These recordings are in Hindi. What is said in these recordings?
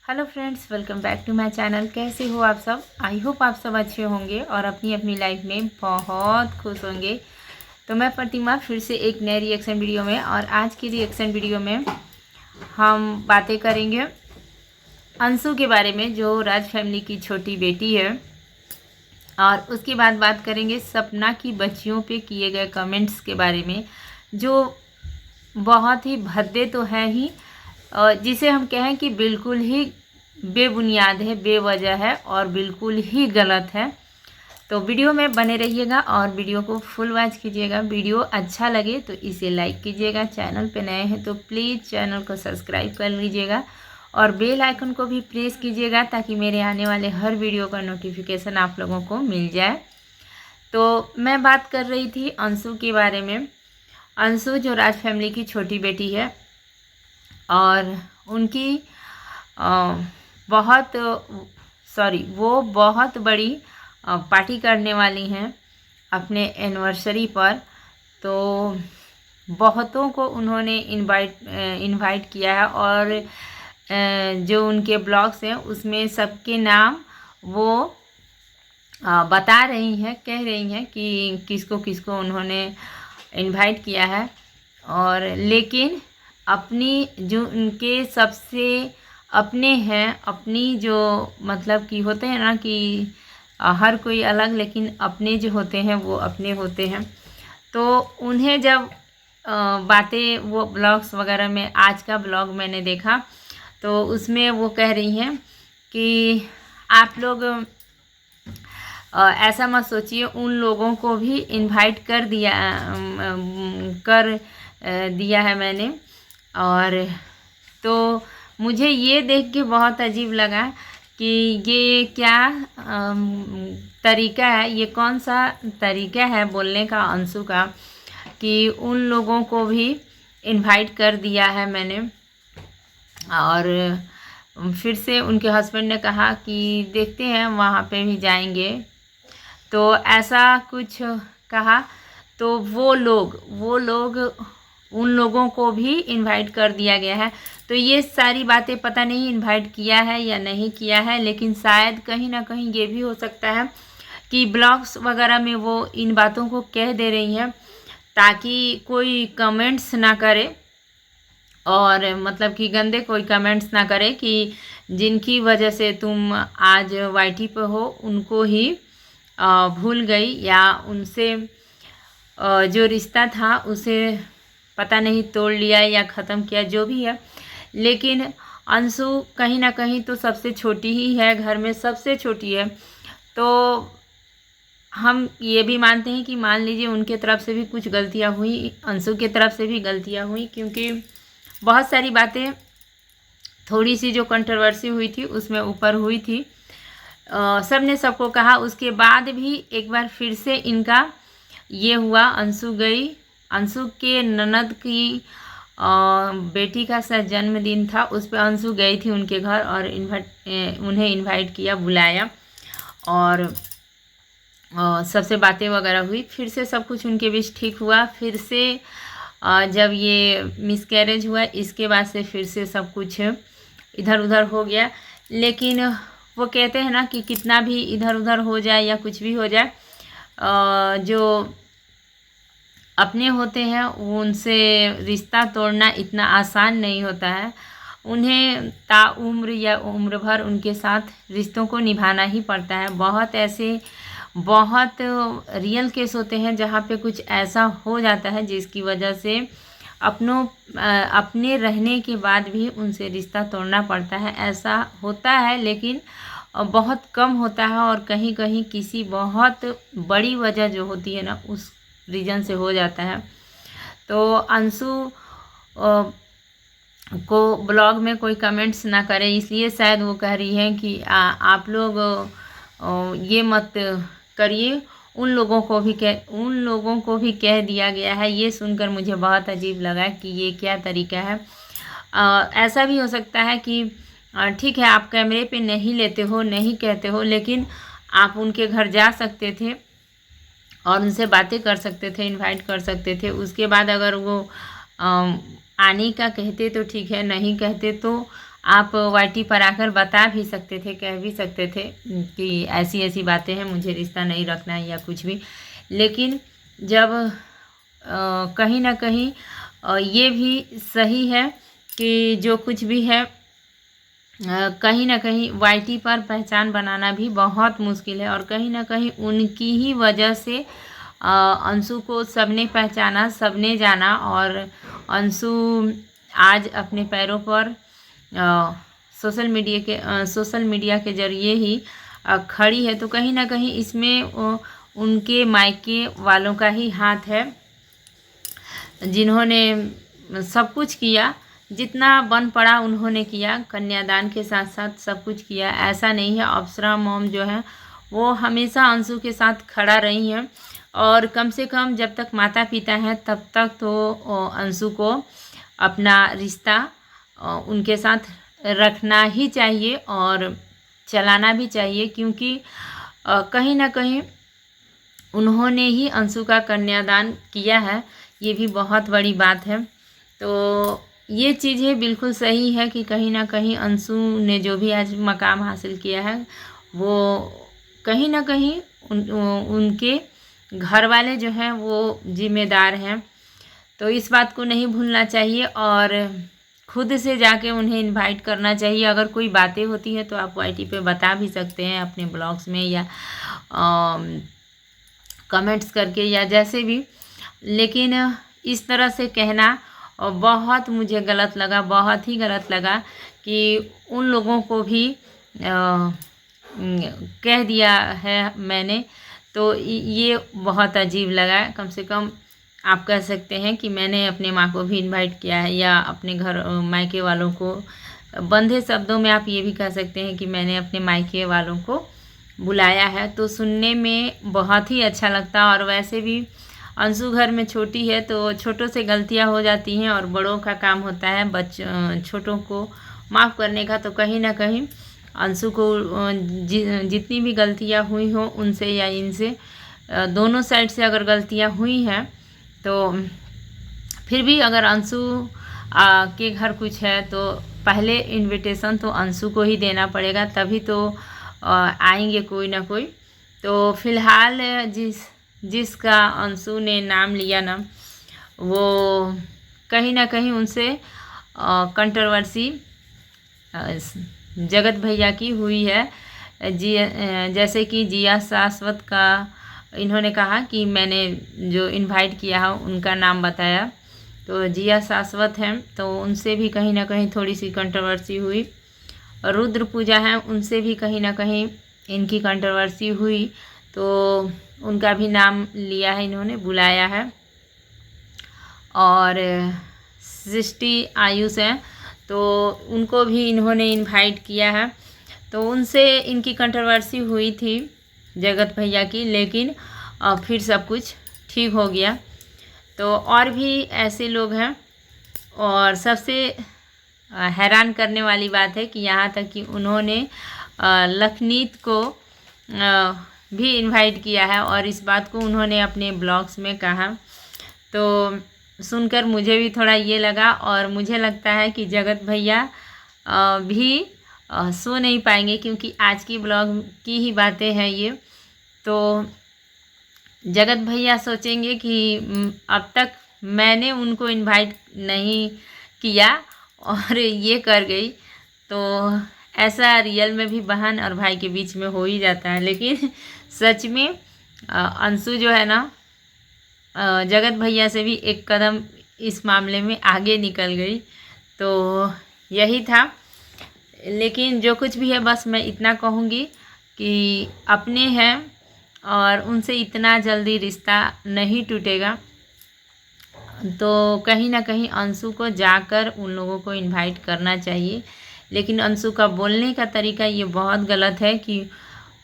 Hello friends, welcome back to my channel. कैसे हो आप सब? आई होप आप सब अच्छे होंगे और अपनी अपनी लाइफ में बहुत खुश होंगे। तो मैं प्रतिमा फिर से एक नए रिएक्शन वीडियो में, और आज की रिएक्शन वीडियो में हम बातें करेंगे अंशु के बारे में, जो राज फैमिली की छोटी बेटी है। और उसके बाद बात करेंगे सपना की बच्चियों पे किए गए कमेंट्स के बारे में, जो बहुत ही भद्दे तो हैं ही, जिसे हम कहें कि बिल्कुल ही बेबुनियाद है, बेवजह है और बिल्कुल ही गलत है। तो वीडियो में बने रहिएगा और वीडियो को फुल वॉच कीजिएगा। वीडियो अच्छा लगे तो इसे लाइक कीजिएगा। चैनल पे नए हैं तो प्लीज़ चैनल को सब्सक्राइब कर लीजिएगा और बेल आइकन को भी प्रेस कीजिएगा, ताकि मेरे आने वाले हर वीडियो का नोटिफिकेशन आप लोगों को मिल जाए। तो मैं बात कर रही थी अंशु के बारे में। अंशु जो राज फैमिली की छोटी बेटी है, और उनकी वो बहुत बड़ी पार्टी करने वाली हैं अपने एनिवर्सरी पर। तो बहुतों को उन्होंने इनवाइट किया है, और जो उनके ब्लॉग्स हैं उसमें सबके नाम वो बता रही हैं, कह रही हैं कि किसको किसको उन्होंने इनवाइट किया है। और लेकिन अपनी जो उनके सबसे अपने हैं, अपनी जो मतलब कि होते हैं ना कि हर कोई अलग, लेकिन अपने जो होते हैं वो अपने होते हैं। तो उन्हें जब बातें वो ब्लॉग्स वगैरह में, आज का ब्लॉग मैंने देखा तो उसमें वो कह रही हैं कि आप लोग ऐसा मत सोचिए, उन लोगों को भी इनवाइट कर दिया है मैंने। और तो मुझे ये देख के बहुत अजीब लगा कि ये क्या तरीका है, ये कौन सा तरीका है बोलने का अंशु का, कि उन लोगों को भी इनवाइट कर दिया है मैंने। और फिर से उनके हस्बैंड ने कहा कि देखते हैं वहाँ पे भी जाएंगे, तो ऐसा कुछ कहा। तो वो लोग उन लोगों को भी इनवाइट कर दिया गया है। तो ये सारी बातें पता नहीं इनवाइट किया है या नहीं किया है, लेकिन शायद कहीं ना कहीं ये भी हो सकता है कि ब्लॉग्स वगैरह में वो इन बातों को कह दे रही हैं ताकि कोई कमेंट्स ना करे, और मतलब कि गंदे कोई कमेंट्स ना करे कि जिनकी वजह से तुम आज वाईटी पे हो उनको ही भूल गई, या उनसे जो रिश्ता था उसे पता नहीं तोड़ लिया या ख़त्म किया, जो भी है। लेकिन अंशु कहीं ना कहीं तो सबसे छोटी ही है, घर में सबसे छोटी है। तो हम ये भी मानते हैं कि मान लीजिए उनके तरफ से भी कुछ गलतियां हुई, अंशु के तरफ से भी गलतियां हुई, क्योंकि बहुत सारी बातें, थोड़ी सी जो कंट्रोवर्सी हुई थी उसमें ऊपर हुई थी। सब ने सबको कहा, उसके बाद भी एक बार फिर से इनका ये हुआ। अंशु गई, अंशु के ननद की बेटी का शायद जन्मदिन था, उस पर अंशु गई थी उनके घर और उन्हें इनवाइट किया, बुलाया, और सबसे बातें वगैरह हुई। फिर से सब कुछ उनके बीच ठीक हुआ। फिर से जब ये मिसकैरेज हुआ, इसके बाद से फिर से सब कुछ इधर उधर हो गया। लेकिन वो कहते हैं ना कि कितना भी इधर उधर हो जाए या कुछ भी हो जाए, जो अपने होते हैं उनसे रिश्ता तोड़ना इतना आसान नहीं होता है। उन्हें ताउम्र या उम्र भर उनके साथ रिश्तों को निभाना ही पड़ता है। बहुत रियल केस होते हैं जहाँ पे कुछ ऐसा हो जाता है जिसकी वजह से अपने रहने के बाद भी उनसे रिश्ता तोड़ना पड़ता है। ऐसा होता है, लेकिन बहुत कम होता है, और कहीं कहीं किसी बहुत बड़ी वजह जो होती है ना, उस रीजन से हो जाता है। तो अंशु को ब्लॉग में कोई कमेंट्स ना करे, इसलिए शायद वो कह रही है कि आप लोग ये मत करिए। उन लोगों को भी कह दिया गया है। ये सुनकर मुझे बहुत अजीब लगा कि ये क्या तरीका है। ऐसा भी हो सकता है कि ठीक है, आप कैमरे पे नहीं लेते हो, नहीं कहते हो, लेकिन आप उनके घर जा सकते थे और उनसे बातें कर सकते थे, इनवाइट कर सकते थे। उसके बाद अगर वो आने का कहते तो ठीक है, नहीं कहते तो आप वाईटी पर आकर बता भी सकते थे, कह भी सकते थे कि ऐसी ऐसी बातें हैं, मुझे रिश्ता नहीं रखना है या कुछ भी। लेकिन जब कहीं ना कहीं ये भी सही है कि जो कुछ भी है कहीं ना कहीं वाईटी पर पहचान बनाना भी बहुत मुश्किल है, और कहीं ना कहीं उनकी ही वजह से अंशु को सबने पहचाना, सबने जाना, और अंशु आज अपने पैरों पर सोशल मीडिया के ज़रिए ही खड़ी है। तो कहीं ना कहीं इसमें उनके मायके वालों का ही हाथ है, जिन्होंने सब कुछ किया, जितना बन पड़ा उन्होंने किया, कन्यादान के साथ साथ सब कुछ किया। ऐसा नहीं है, अप्सरा मॉम जो है वो हमेशा अंशु के साथ खड़ा रही हैं, और कम से कम जब तक माता पिता हैं तब तक तो अंशु को अपना रिश्ता उनके साथ रखना ही चाहिए और चलाना भी चाहिए, क्योंकि कहीं ना कहीं उन्होंने ही अंशु का कन्यादान किया है। ये भी बहुत बड़ी बात है। तो ये चीज़ें बिल्कुल सही है कि कहीं ना कहीं अंशु ने जो भी आज मकाम हासिल किया है वो कहीं ना कहीं उनके घर वाले जो हैं वो जिम्मेदार हैं। तो इस बात को नहीं भूलना चाहिए, और खुद से जाके उन्हें इनवाइट करना चाहिए। अगर कोई बातें होती हैं तो आप वाईटी पे बता भी सकते हैं अपने ब्लॉग्स में, या कमेंट्स करके, या जैसे भी। लेकिन इस तरह से कहना बहुत मुझे गलत लगा, बहुत ही गलत लगा कि उन लोगों को भी कह दिया है मैंने। तो ये बहुत अजीब लगा। कम से कम आप कह सकते हैं कि मैंने अपने माँ को भी इनवाइट किया है, या अपने घर मायके वालों को, बंधे शब्दों में आप ये भी कह सकते हैं कि मैंने अपने मायके वालों को बुलाया है। तो सुनने में बहुत ही अच्छा लगता। और वैसे भी अंशु घर में छोटी है, तो छोटों से गलतियां हो जाती हैं, और बड़ों का काम होता है छोटों को माफ़ करने का। तो कहीं ना कहीं अंशु को जितनी भी गलतियां हुई हों उनसे या इनसे, दोनों साइड से अगर गलतियां हुई हैं, तो फिर भी अगर अंशु के घर कुछ है तो पहले इनविटेशन तो अंशु को ही देना पड़ेगा, तभी तो आएंगे कोई ना कोई। तो फिलहाल जिसका अंशु ने नाम लिया ना, वो कहीं ना कहीं उनसे कंट्रोवर्सी जगत भैया की हुई है। जैसे कि जिया शाश्वत का इन्होंने कहा कि मैंने जो इनवाइट किया है उनका नाम बताया, तो जिया शाश्वत हैं, तो उनसे भी कहीं ना कहीं थोड़ी सी कंट्रोवर्सी हुई। रुद्र पूजा है, उनसे भी कहीं ना कहीं इनकी कंट्रोवर्सी हुई, तो उनका भी नाम लिया है, इन्होंने बुलाया है। और सृष्टि आयुष हैं, तो उनको भी इन्होंने इनवाइट किया है। तो उनसे इनकी कंट्रोवर्सी हुई थी जगत भैया की, लेकिन फिर सब कुछ ठीक हो गया। तो और भी ऐसे लोग हैं, और सबसे हैरान करने वाली बात है कि यहाँ तक कि उन्होंने लखनीत को भी इनवाइट किया है, और इस बात को उन्होंने अपने ब्लॉग्स में कहा। तो सुनकर मुझे भी थोड़ा ये लगा, और मुझे लगता है कि जगत भैया भी सो नहीं पाएंगे, क्योंकि आज की ब्लॉग की ही बातें हैं ये। तो जगत भैया सोचेंगे कि अब तक मैंने उनको इनवाइट नहीं किया और ये कर गई। तो ऐसा रियल में भी बहन और भाई के बीच में हो ही जाता है। लेकिन सच में अंशु जो है ना, जगत भैया से भी एक कदम इस मामले में आगे निकल गई। तो यही था। लेकिन जो कुछ भी है, बस मैं इतना कहूँगी कि अपने हैं और उनसे इतना जल्दी रिश्ता नहीं टूटेगा। तो कहीं ना कहीं अंशु को जाकर उन लोगों को इनवाइट करना चाहिए। लेकिन अंशु का बोलने का तरीका ये बहुत गलत है कि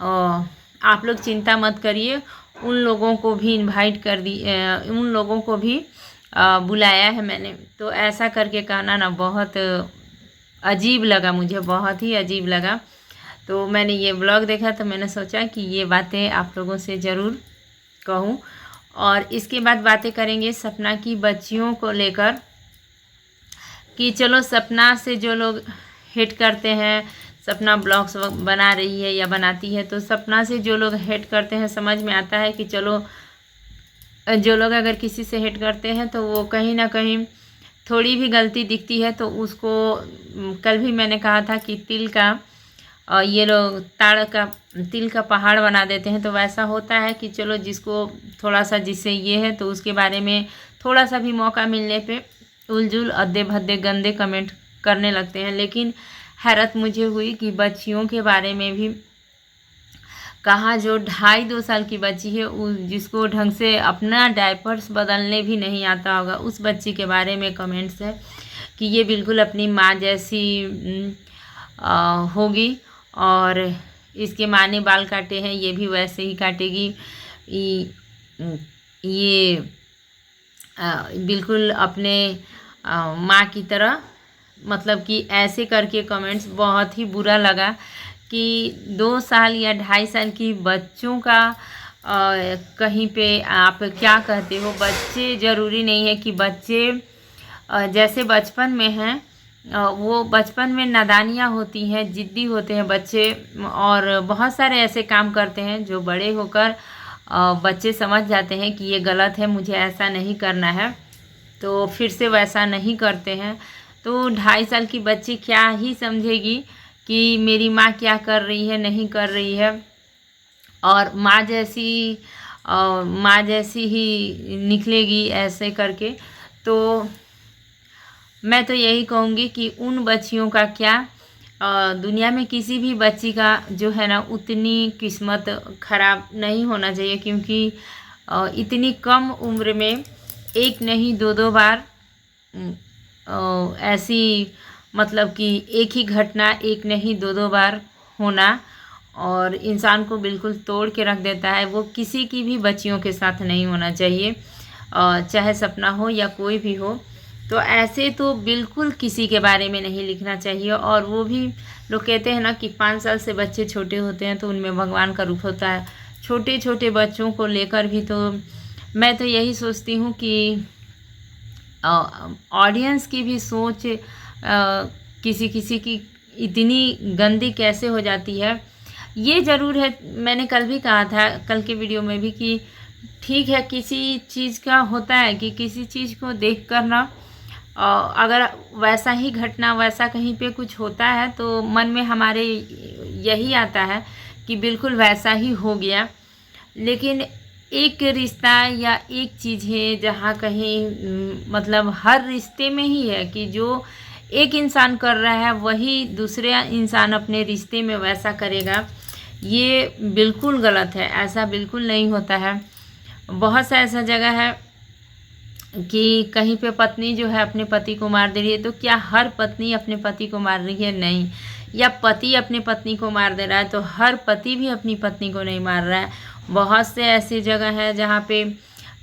आप लोग चिंता मत करिए, उन लोगों को भी इनवाइट कर दी, उन लोगों को भी बुलाया है मैंने। तो ऐसा करके कहना ना बहुत अजीब लगा, मुझे बहुत ही अजीब लगा। तो मैंने ये ब्लॉग देखा तो मैंने सोचा कि ये बातें आप लोगों से ज़रूर कहूँ। और इसके बाद बातें करेंगे सपना की बच्चियों को लेकर कि चलो सपना से जो लोग हेट करते हैं, सपना ब्लॉग्स बना रही है या बनाती है, तो सपना से जो लोग हेट करते हैं समझ में आता है कि चलो, जो लोग अगर किसी से हेट करते हैं तो वो कहीं ना कहीं थोड़ी भी गलती दिखती है तो उसको, कल भी मैंने कहा था कि तिल का, ये लोग ताड़ का तिल का पहाड़ बना देते हैं। तो वैसा होता है कि चलो जिसको थोड़ा सा, जिससे ये है तो उसके बारे में थोड़ा सा भी मौका मिलने पे उलझुल अद्दे भद्दे गंदे कमेंट करने लगते हैं। लेकिन हैरत मुझे हुई कि बच्चियों के बारे में भी कहा, जो 2.5-2 साल की बच्ची है, जिसको ढंग से अपना डायपर्स बदलने भी नहीं आता होगा, उस बच्ची के बारे में कमेंट्स है कि ये बिल्कुल अपनी माँ जैसी होगी और इसके माँ ने बाल काटे हैं, ये भी वैसे ही काटेगी। ये बिल्कुल अपने माँ की तरह, मतलब कि ऐसे करके कमेंट्स बहुत ही बुरा लगा कि 2 साल या 2.5 साल की बच्चों का कहीं पे आप क्या कहते हो। बच्चे ज़रूरी नहीं है कि बच्चे जैसे बचपन में हैं, वो बचपन में नादानियाँ होती हैं, ज़िद्दी होते हैं बच्चे और बहुत सारे ऐसे काम करते हैं जो बड़े होकर बच्चे समझ जाते हैं कि ये गलत है, मुझे ऐसा नहीं करना है, तो फिर से वैसा नहीं करते हैं। तो 2.5 साल की बच्ची क्या ही समझेगी कि मेरी माँ क्या कर रही है, नहीं कर रही है, और माँ जैसी ही निकलेगी ऐसे करके। तो मैं तो यही कहूँगी कि उन बच्चियों का क्या, दुनिया में किसी भी बच्ची का जो है ना उतनी किस्मत ख़राब नहीं होना चाहिए, क्योंकि इतनी कम उम्र में एक नहीं 2-2 बार ऐसी, मतलब कि एक ही घटना एक नहीं 2-2 बार होना और इंसान को बिल्कुल तोड़ के रख देता है। वो किसी की भी बच्चियों के साथ नहीं होना चाहिए, चाहे सपना हो या कोई भी हो। तो ऐसे तो बिल्कुल किसी के बारे में नहीं लिखना चाहिए। और वो भी लोग कहते हैं ना कि 5 साल से बच्चे छोटे होते हैं तो उनमें भगवान का रूप होता है। छोटे छोटे बच्चों को लेकर भी तो मैं तो यही सोचती हूँ कि ऑडियंस की भी सोच किसी किसी की इतनी गंदी कैसे हो जाती है। ये ज़रूर है, मैंने कल भी कहा था, कल के वीडियो में भी, कि ठीक है किसी चीज़ का होता है कि किसी चीज़ को देख कर ना, अगर वैसा ही घटना वैसा कहीं पे कुछ होता है तो मन में हमारे यही आता है कि बिल्कुल वैसा ही हो गया। लेकिन एक रिश्ता या एक चीज़ है जहाँ कहीं मतलब हर रिश्ते में ही है कि जो एक इंसान कर रहा है वही दूसरे इंसान अपने रिश्ते में वैसा करेगा, ये बिल्कुल गलत है। ऐसा बिल्कुल नहीं होता है। बहुत सा ऐसा जगह है कि कहीं पे पत्नी जो है अपने पति को मार दे रही है, तो क्या हर पत्नी अपने पति को मार रही है? नहीं। या पति अपने पत्नी को मार दे रहा है तो हर पति भी अपनी पत्नी को नहीं मार रहा है। बहुत से ऐसी जगह है जहाँ पे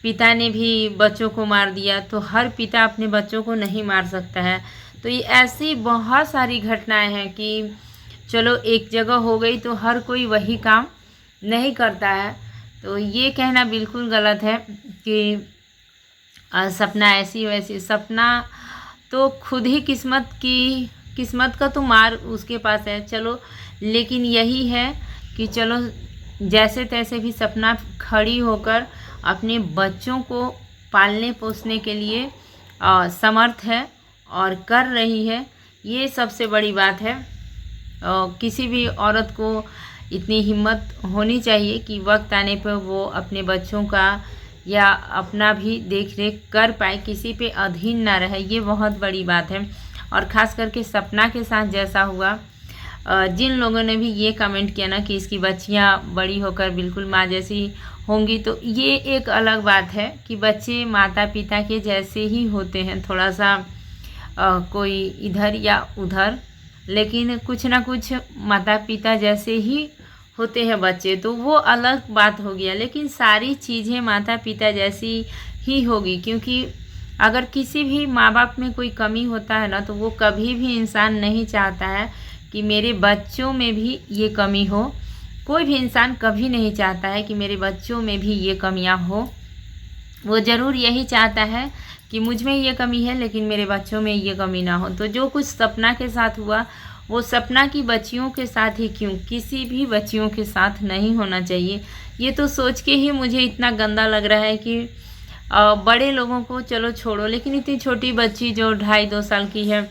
पिता ने भी बच्चों को मार दिया, तो हर पिता अपने बच्चों को नहीं मार सकता है। तो ये ऐसी बहुत सारी घटनाएं हैं कि चलो एक जगह हो गई तो हर कोई वही काम नहीं करता है। तो ये कहना बिल्कुल गलत है कि सपना ऐसी वैसी। सपना तो खुद ही किस्मत का तो मार उसके पास है, चलो। लेकिन यही है कि चलो जैसे तैसे भी सपना खड़ी होकर अपने बच्चों को पालने पोसने के लिए समर्थ है और कर रही है। ये सबसे बड़ी बात है। किसी भी औरत को इतनी हिम्मत होनी चाहिए कि वक्त आने पर वो अपने बच्चों का या अपना भी देख रेख कर पाए, किसी पे अधीन ना रहे। ये बहुत बड़ी बात है। और ख़ास करके सपना के साथ जैसा हुआ, जिन लोगों ने भी ये कमेंट किया ना कि इसकी बच्चियाँ बड़ी होकर बिल्कुल माँ जैसी होंगी, तो ये एक अलग बात है कि बच्चे माता पिता के जैसे ही होते हैं, थोड़ा सा कोई इधर या उधर, लेकिन कुछ ना कुछ माता पिता जैसे ही होते हैं बच्चे, तो वो अलग बात हो गया। लेकिन सारी चीज़ें माता पिता जैसी ही होगी, क्योंकि अगर किसी भी माँ बाप में कोई कमी होता है ना, तो वो कभी भी इंसान नहीं चाहता है कि मेरे बच्चों में भी ये कमी हो। कोई भी इंसान कभी नहीं चाहता है कि मेरे बच्चों में भी ये कमियां हो। वो ज़रूर यही चाहता है कि मुझ में ये कमी है लेकिन मेरे बच्चों में ये कमी ना हो। तो जो कुछ सपना के साथ हुआ वो सपना की बच्चियों के साथ ही क्यों, किसी भी बच्चियों के साथ नहीं होना चाहिए। ये तो सोच के ही मुझे इतना गंदा लग रहा है कि बड़े लोगों को चलो छोड़ो, लेकिन इतनी छोटी बच्ची जो 2.5-2 साल की है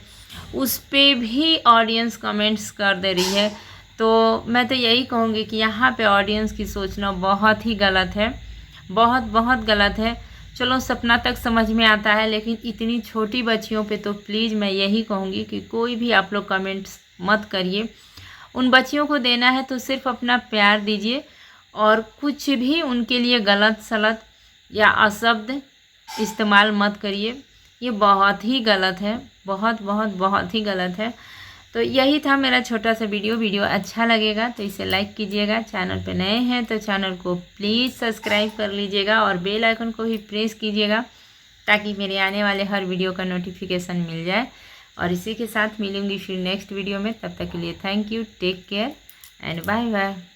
उस पे भी ऑडियंस कमेंट्स कर दे रही है। तो मैं तो यही कहूँगी कि यहाँ पे ऑडियंस की सोचना बहुत ही गलत है, बहुत बहुत गलत है। चलो सपना तक समझ में आता है, लेकिन इतनी छोटी बच्चियों पे तो प्लीज़ मैं यही कहूँगी कि कोई भी आप लोग कमेंट्स मत करिए। उन बच्चियों को देना है तो सिर्फ अपना प्यार दीजिए और कुछ भी उनके लिए गलत सलत या अशब्द इस्तेमाल मत करिए। ये बहुत ही गलत है, बहुत बहुत बहुत ही गलत है। तो यही था मेरा छोटा सा वीडियो अच्छा लगेगा तो इसे लाइक कीजिएगा। चैनल पे नए हैं तो चैनल को प्लीज़ सब्सक्राइब कर लीजिएगा और बेल आइकन को भी प्रेस कीजिएगा ताकि मेरे आने वाले हर वीडियो का नोटिफिकेशन मिल जाए। और इसी के साथ मिलूंगी फिर नेक्स्ट वीडियो में। तब तक के लिए thank you, take care and bye bye.